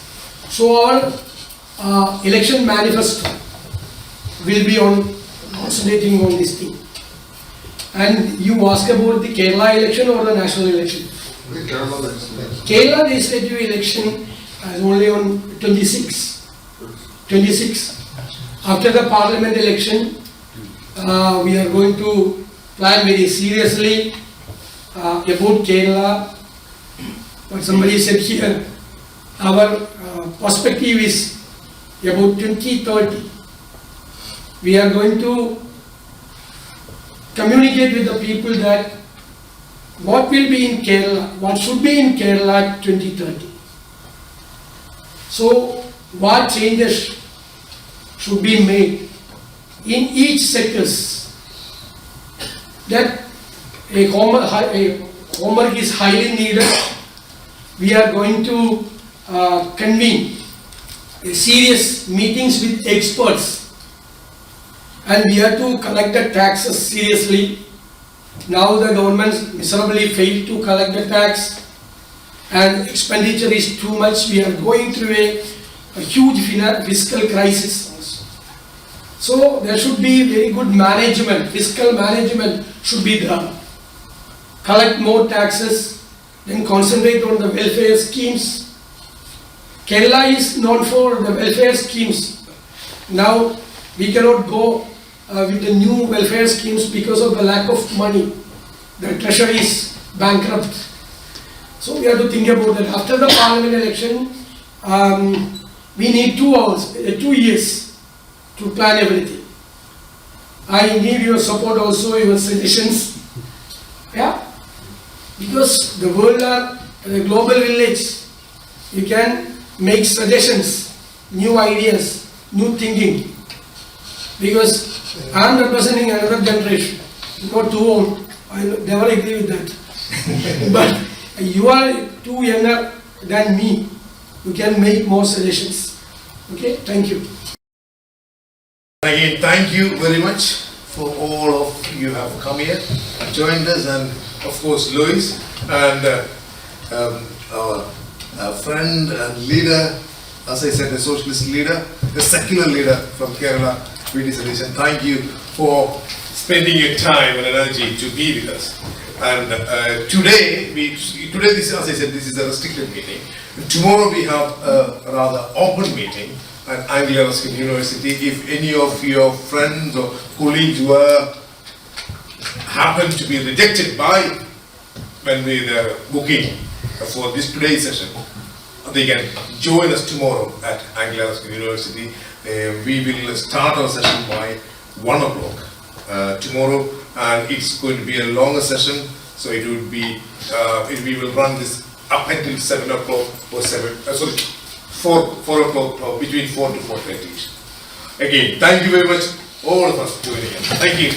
So our election manifesto will be on concentrating on this thing. And you ask about the Kerala election or the national election? The Kerala legislative. Kerala legislative election is only on 26. After the parliament election, we are going to plan very seriously about Kerala. What somebody said here, our perspective is about 2030. We are going to communicate with the people that what will be in Kerala, what should be in Kerala 2030. So what changes should be made in each sectors, that a homework is highly needed. We are going to convene serious meetings with experts, and we have to collect the taxes seriously. Now the government miserably failed to collect the tax, and expenditure is too much. We are going through a huge fiscal crisis. So there should be very good management, fiscal management should be done. Collect more taxes, then concentrate on the welfare schemes. Kerala is known for the welfare schemes. Now we cannot go with the new welfare schemes because of the lack of money. The treasury is bankrupt. So we have to think about that. After the parliament election, we need 2 hours, 2 years to plan everything. I need your support also, your suggestions. Yeah? Because the world are a global village. You can make suggestions, new ideas, new thinking. Because I am representing another generation, not too old. I never agree with that. But you are too younger than me. You can make more suggestions. Okay, thank you. Again, thank you very much for all of you have come here, joined us, and of course Louis and our friend and leader, as I said, a socialist leader, a secular leader from Kerala, V.D. Satheesan. Thank you for spending your time and energy to be with us. And today, this, as I said, this is a restricted meeting. Tomorrow we have a rather open meeting at Anglo-Ruskin University. If any of your friends or colleagues were happen to be rejected by when we were booking for this today's session, they can join us tomorrow at Anglo-Ruskin University. We will start our session by 1 o'clock tomorrow, and it's going to be a longer session, so it will be we will run this up until 7 o'clock or 4 o'clock, or between 4 to 4:30. Again, thank you very much, all of us, joining in. Thank you.